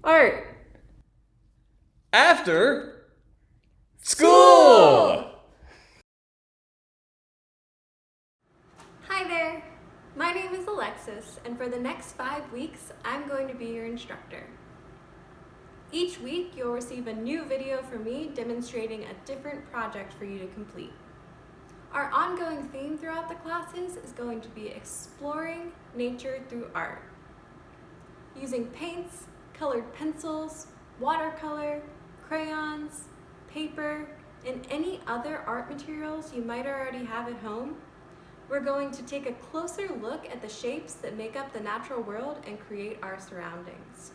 Art. After school! Hi there, my name is Alexis, and for the next 5 weeks, I'm going to be your instructor. Each week, you'll receive a new video from me demonstrating a different project for you to complete. Our ongoing theme throughout the classes is going to be exploring nature through art. Using paints, colored pencils, watercolor, crayons, paper, and any other art materials you might already have at home, we're going to take a closer look at the shapes that make up the natural world and create our surroundings.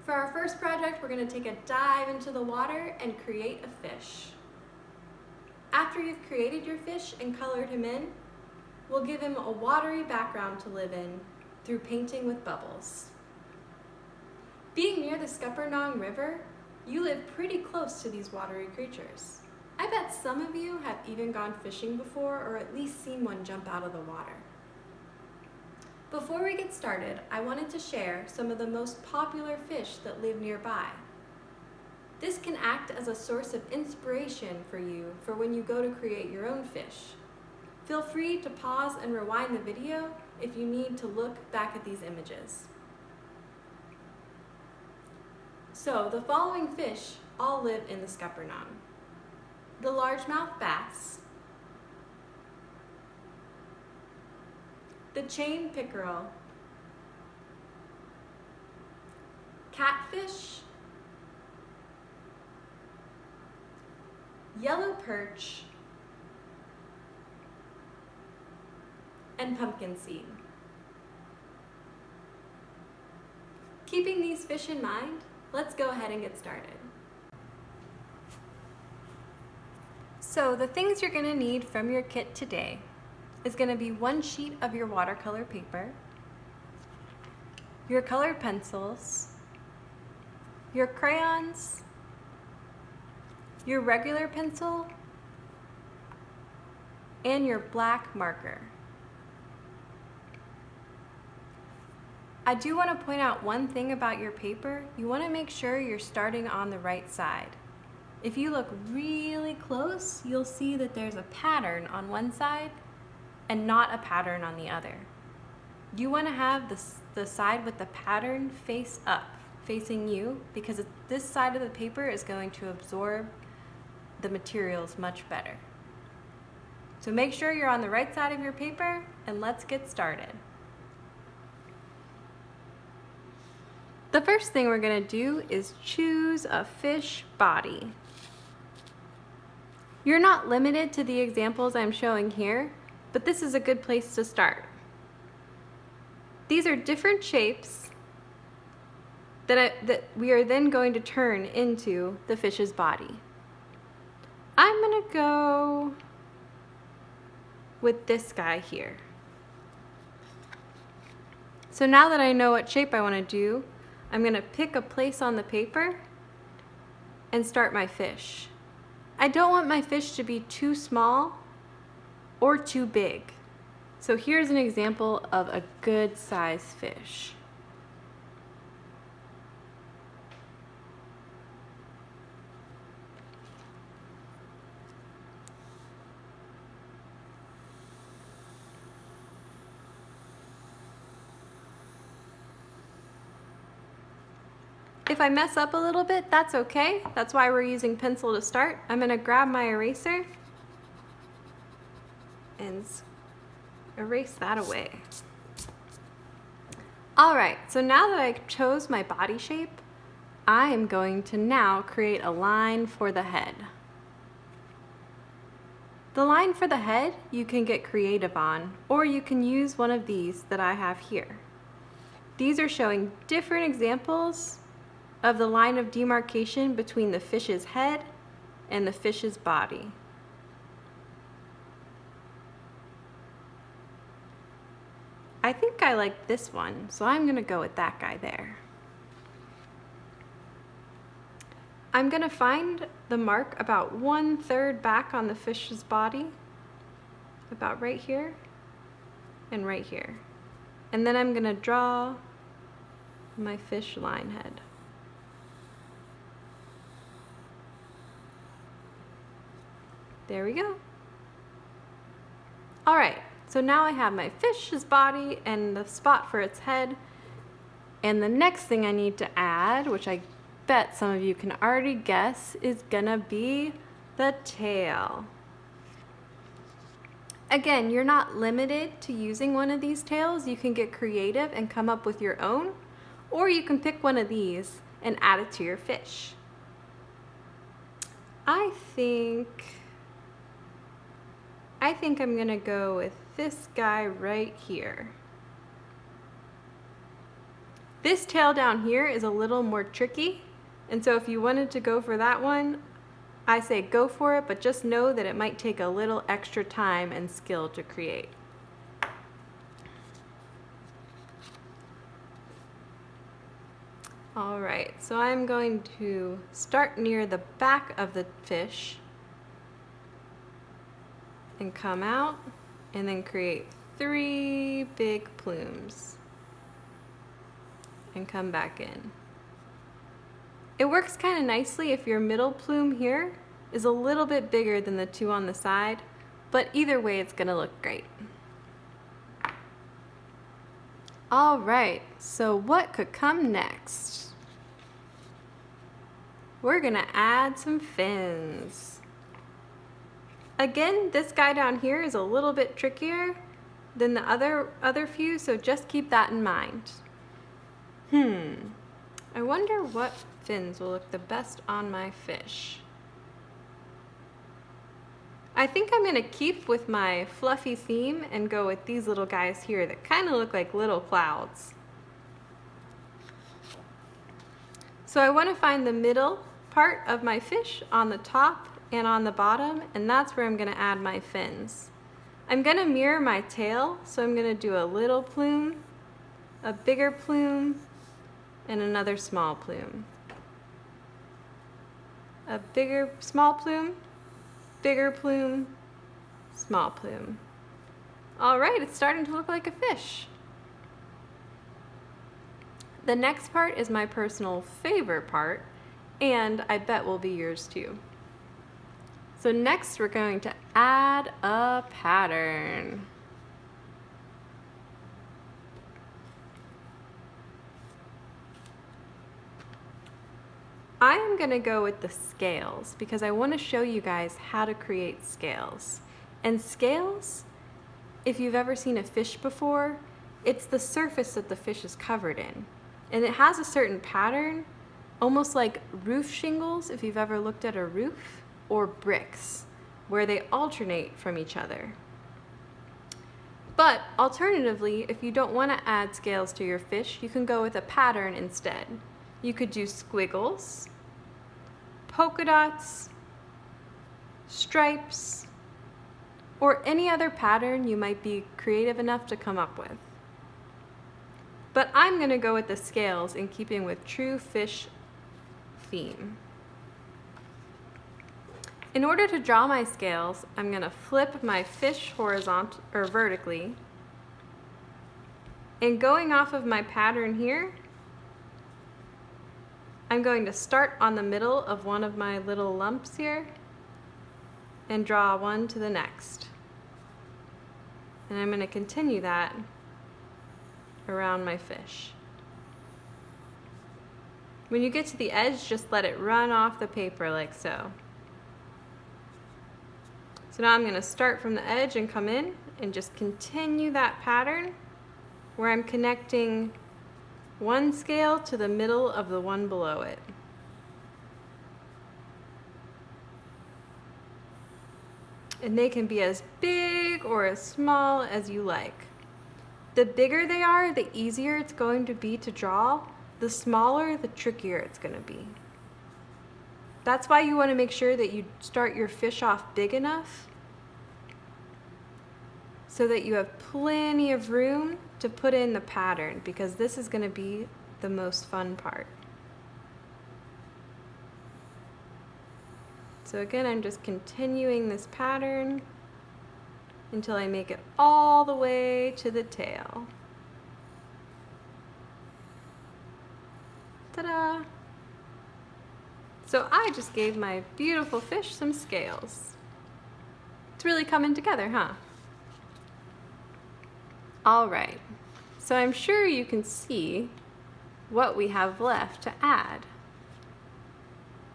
For our first project, we're going to take a dive into the water and create a fish. After you've created your fish and colored him in, we'll give him a watery background to live in through painting with bubbles. Being near the Scuppernong River, you live pretty close to these watery creatures. I bet some of you have even gone fishing before or at least seen one jump out of the water. Before we get started, I wanted to share some of the most popular fish that live nearby. This can act as a source of inspiration for you for when you go to create your own fish. Feel free to pause and rewind the video if you need to look back at these images. So the following fish all live in the Scuppernong: the largemouth bass, the chain pickerel, catfish, yellow perch, and pumpkin seed. Keeping these fish in mind, let's go ahead and get started. So the things you're going to need from your kit today is going to be 1 sheet of your watercolor paper, your colored pencils, your crayons, your regular pencil, and your black marker. I do want to point out one thing about your paper. You want to make sure you're starting on the right side. If you look really close, you'll see that there's a pattern on one side and not a pattern on the other. You want to have the side with the pattern face up, facing you, because this side of the paper is going to absorb the materials much better. So make sure you're on the right side of your paper, and let's get started. The first thing we're going to do is choose a fish body. You're not limited to the examples I'm showing here, but this is a good place to start. These are different shapes that we are then going to turn into the fish's body. I'm going to go with this guy here. So now that I know what shape I want to do, I'm going to pick a place on the paper and start my fish. I don't want my fish to be too small or too big. So here's an example of a good size fish. If I mess up a little bit, that's okay. That's why we're using pencil to start. I'm going to grab my eraser and erase that away. All right, so now that I chose my body shape, I am going to now create a line for the head. The line for the head you can get creative on, or you can use one of these that I have here. These are showing different examples of the line of demarcation between the fish's head and the fish's body. I think I like this one, so I'm gonna go with that guy there. I'm gonna find the mark about 1/3 back on the fish's body, about right here and right here. And then I'm gonna draw my fish line head. There we go. All right, so now I have my fish's body and the spot for its head. And the next thing I need to add, which I bet some of you can already guess, is gonna be the tail. Again, you're not limited to using one of these tails. You can get creative and come up with your own, or you can pick one of these and add it to your fish. I think I'm gonna go with this guy right here. This tail down here is a little more tricky, and so if you wanted to go for that one, I say go for it, but just know that it might take a little extra time and skill to create. All right, so I'm going to start near the back of the fish and come out and then create 3 big plumes and come back in. It works kind of nicely if your middle plume here is a little bit bigger than the 2 on the side, but either way it's gonna look great. All right, so what could come next? We're gonna add some fins. Again, this guy down here is a little bit trickier than the other few, so just keep that in mind. I wonder what fins will look the best on my fish. I think I'm gonna keep with my fluffy theme and go with these little guys here that kind of look like little clouds. So I want to find the middle part of my fish on the top and on the bottom, and that's where I'm gonna add my fins. I'm gonna mirror my tail, so I'm gonna do a little plume, a bigger plume, and another small plume. A bigger, small plume, bigger plume, small plume. All right, it's starting to look like a fish. The next part is my personal favorite part, and I bet will be yours too. So next we're going to add a pattern. I am going to go with the scales because I want to show you guys how to create scales. And scales, if you've ever seen a fish before, it's the surface that the fish is covered in. And it has a certain pattern, almost like roof shingles, if you've ever looked at a roof, or bricks, where they alternate from each other. But alternatively, if you don't want to add scales to your fish, you can go with a pattern instead. You could do squiggles, polka dots, stripes, or any other pattern you might be creative enough to come up with. But I'm going to go with the scales in keeping with true fish theme. In order to draw my scales, I'm going to flip my fish horizontal or vertically, and going off of my pattern here, I'm going to start on the middle of one of my little lumps here and draw one to the next. And I'm going to continue that around my fish. When you get to the edge, just let it run off the paper like so. So now I'm going to start from the edge and come in and just continue that pattern where I'm connecting one scale to the middle of the one below it. And they can be as big or as small as you like. The bigger they are, the easier it's going to be to draw. The smaller, the trickier it's going to be. That's why you want to make sure that you start your fish off big enough so that you have plenty of room to put in the pattern, because this is going to be the most fun part. So again, I'm just continuing this pattern until I make it all the way to the tail. Ta-da! So I just gave my beautiful fish some scales. It's really coming together, huh? All right, so I'm sure you can see what we have left to add,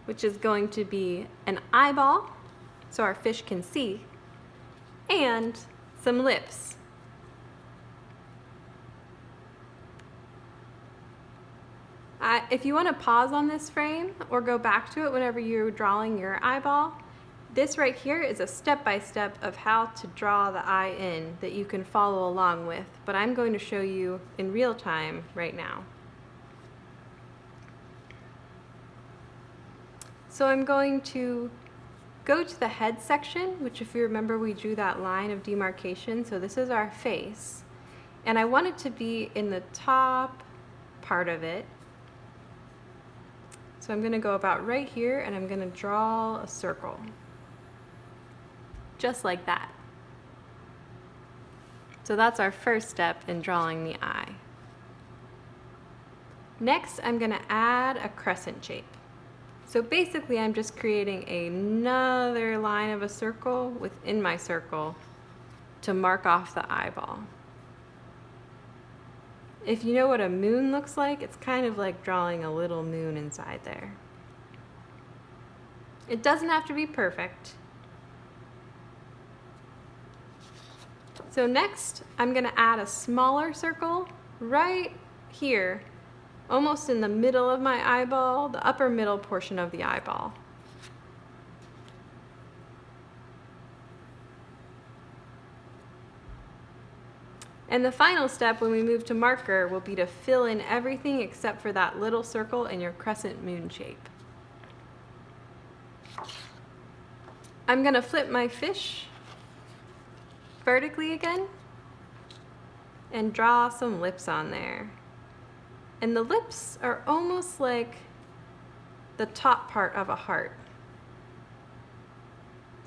which is going to be an eyeball, so our fish can see, and some lips. If you want to pause on this frame or go back to it whenever you're drawing your eyeball, this right here is a step-by-step of how to draw the eye in that you can follow along with, but I'm going to show you in real time right now. So I'm going to go to the head section, which if you remember we drew that line of demarcation, so this is our face, and I want it to be in the top part of it. So I'm going to go about right here and I'm going to draw a circle. Just like that. So that's our first step in drawing the eye. Next, I'm going to add a crescent shape. So basically I'm just creating another line of a circle within my circle to mark off the eyeball. If you know what a moon looks like, it's kind of like drawing a little moon inside there. It doesn't have to be perfect. So next, I'm going to add a smaller circle right here, almost in the middle of my eyeball, the upper middle portion of the eyeball. And the final step when we move to marker will be to fill in everything except for that little circle in your crescent moon shape. I'm going to flip my fish vertically again and draw some lips on there. And the lips are almost like the top part of a heart.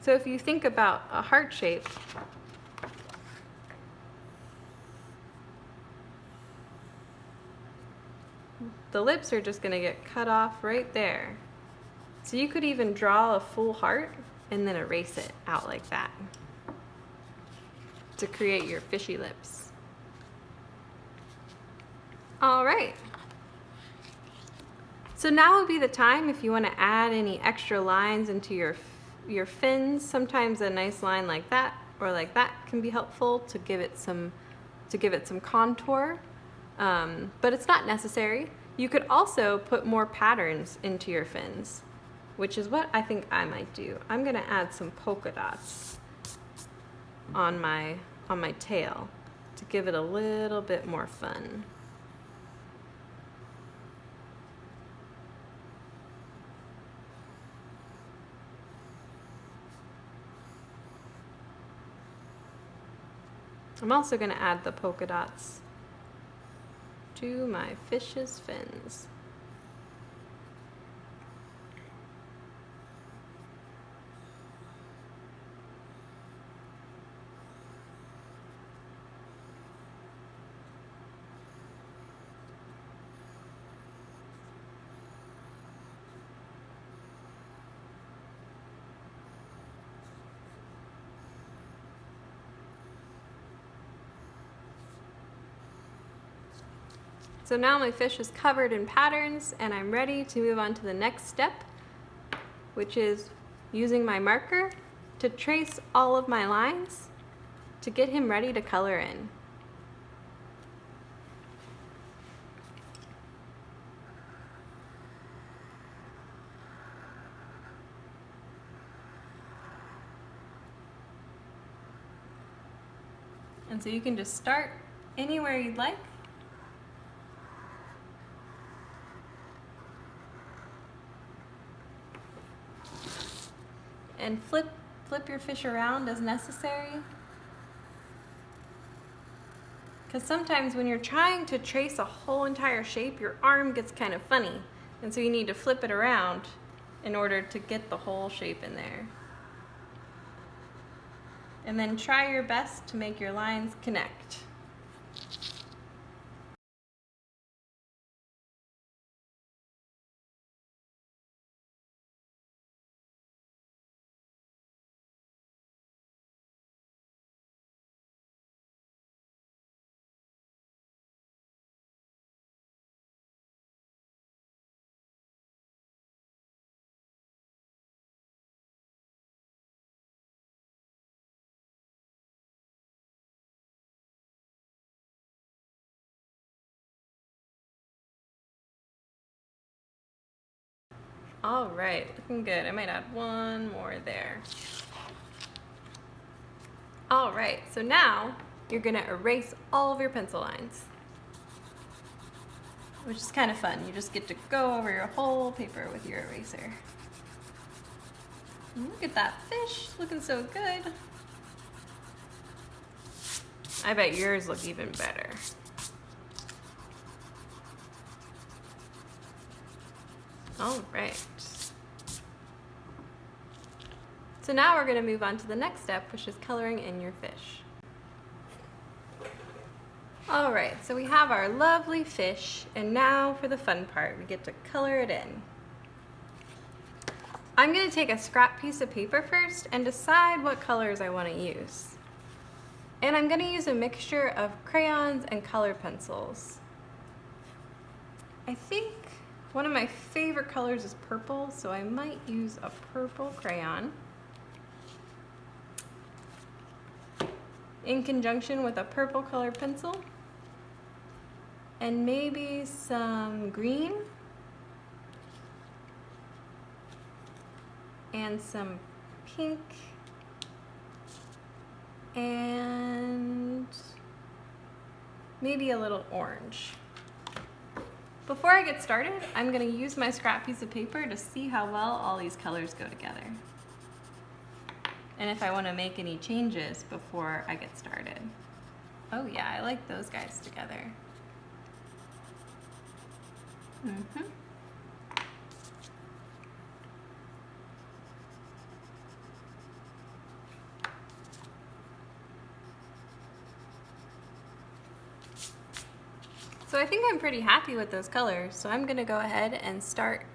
So if you think about a heart shape, the lips are just going to get cut off right there. So you could even draw a full heart and then erase it out like that to create your fishy lips. All right. So now would be the time if you want to add any extra lines into your fins. Sometimes a nice line like that or like that can be helpful to give it some contour, but it's not necessary. You could also put more patterns into your fins, which is what I think I might do. I'm going to add some polka dots on my tail to give it a little bit more fun. I'm also going to add the polka dots to my fish's fins. So now my fish is covered in patterns and I'm ready to move on to the next step, which is using my marker to trace all of my lines to get him ready to color in. And so you can just start anywhere you'd like. And flip your fish around as necessary. Because sometimes when you're trying to trace a whole entire shape, your arm gets kind of funny. And so you need to flip it around in order to get the whole shape in there. And then try your best to make your lines connect. All right, looking good. I might add one more there. All right, so now you're gonna erase all of your pencil lines, which is kind of fun. You just get to go over your whole paper with your eraser. And look at that fish, looking so good. I bet yours look even better. All right. So now we're going to move on to the next step, which is coloring in your fish. All right, so we have our lovely fish, and now for the fun part, we get to color it in. I'm going to take a scrap piece of paper first and decide what colors I want to use. And I'm going to use a mixture of crayons and colored pencils. I think one of my favorite colors is purple, so I might use a purple crayon in conjunction with a purple colored pencil, and maybe some green and some pink and maybe a little orange. Before I get started, I'm going to use my scrap piece of paper to see how well all these colors go together, and if I want to make any changes before I get started. Oh yeah, I like those guys together. So I think I'm pretty happy with those colors, so I'm going to go ahead and start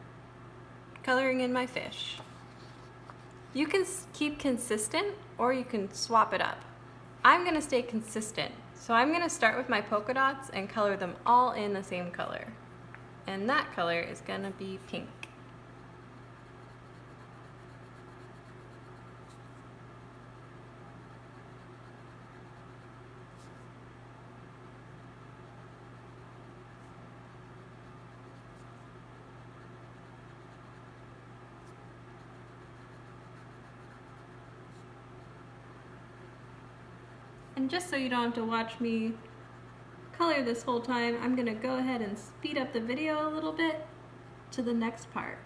coloring in my fish. You can keep consistent or you can swap it up. I'm going to stay consistent, so I'm going to start with my polka dots and color them all in the same color. And that color is going to be pink. And just so you don't have to watch me color this whole time, I'm going to go ahead and speed up the video a little bit to the next part.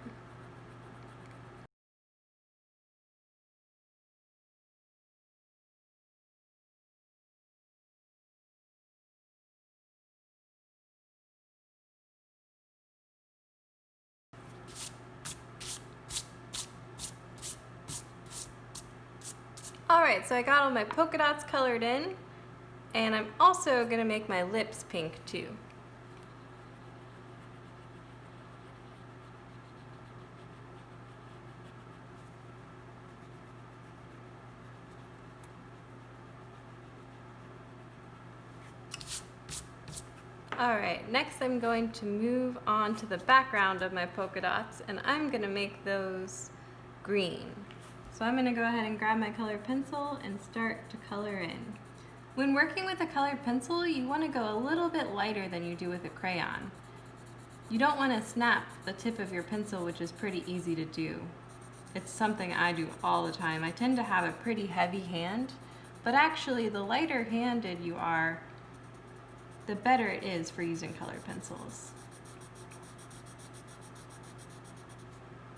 Alright, so I got all my polka dots colored in, and I'm also going to make my lips pink too. Alright, next I'm going to move on to the background of my polka dots, and I'm going to make those green. So I'm going to go ahead and grab my colored pencil and start to color in. When working with a colored pencil, you want to go a little bit lighter than you do with a crayon. You don't want to snap the tip of your pencil, which is pretty easy to do. It's something I do all the time. I tend to have a pretty heavy hand, but actually the lighter handed you are, the better it is for using colored pencils.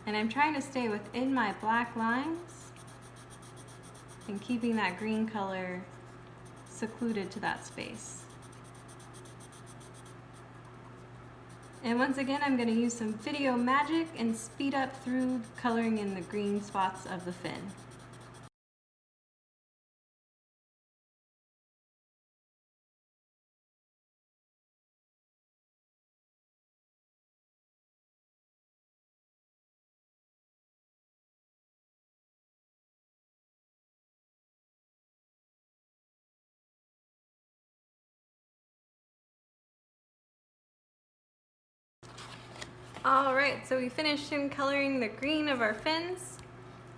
And I'm trying to stay within my black lines and keeping that green color secluded to that space. And once again, I'm going to use some video magic and speed up through coloring in the green spots of the fin. Alright, so we finished in coloring the green of our fins,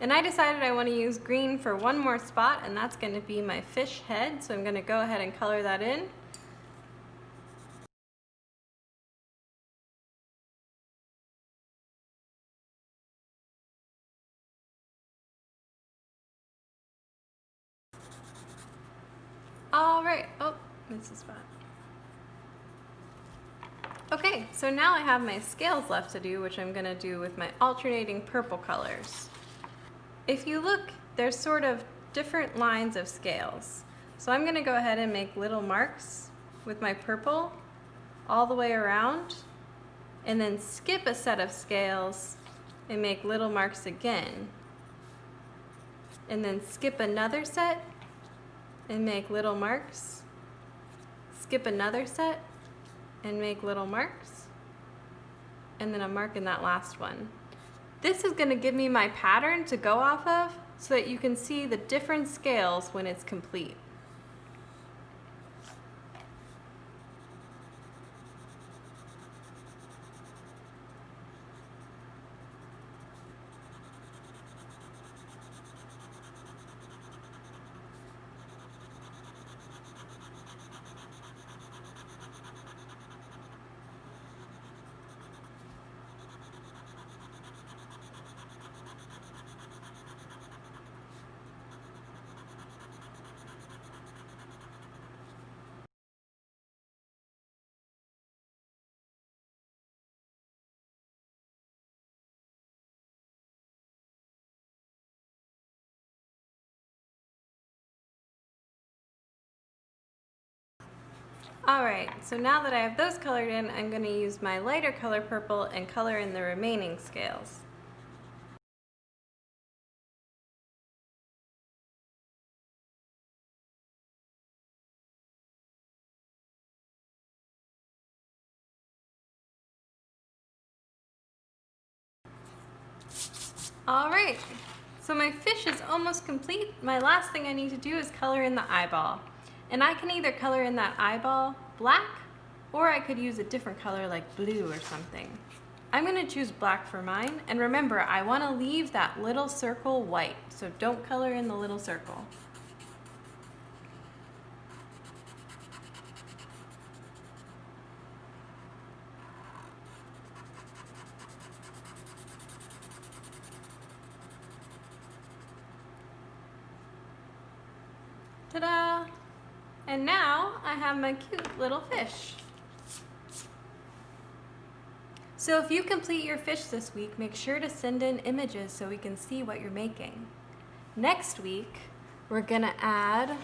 and I decided I want to use green for one more spot, and that's going to be my fish head, so I'm going to go ahead and color that in. All right, oh, this is fun. Okay, so now I have my scales left to do, which I'm gonna do with my alternating purple colors. If you look, there's sort of different lines of scales. So I'm gonna go ahead and make little marks with my purple all the way around, and then skip a set of scales and make little marks again. And then skip another set and make little marks. Skip another set and make little marks. And then a mark in that last one. This is going to give me my pattern to go off of so that you can see the different scales when it's complete. Alright, so now that I have those colored in, I'm going to use my lighter color purple and color in the remaining scales. Alright, so my fish is almost complete. My last thing I need to do is color in the eyeball. And I can either color in that eyeball black, or I could use a different color like blue or something. I'm going to choose black for mine, and remember, I want to leave that little circle white, so don't color in the little circle. Ta-da! And now I have my cute little fish. So if you complete your fish this week, make sure to send in images so we can see what you're making. Next week, we're gonna add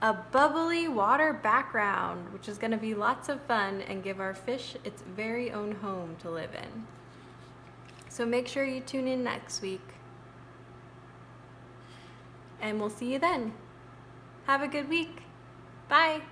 a bubbly water background, which is gonna be lots of fun and give our fish its very own home to live in. So make sure you tune in next week. And we'll see you then. Have a good week. Bye.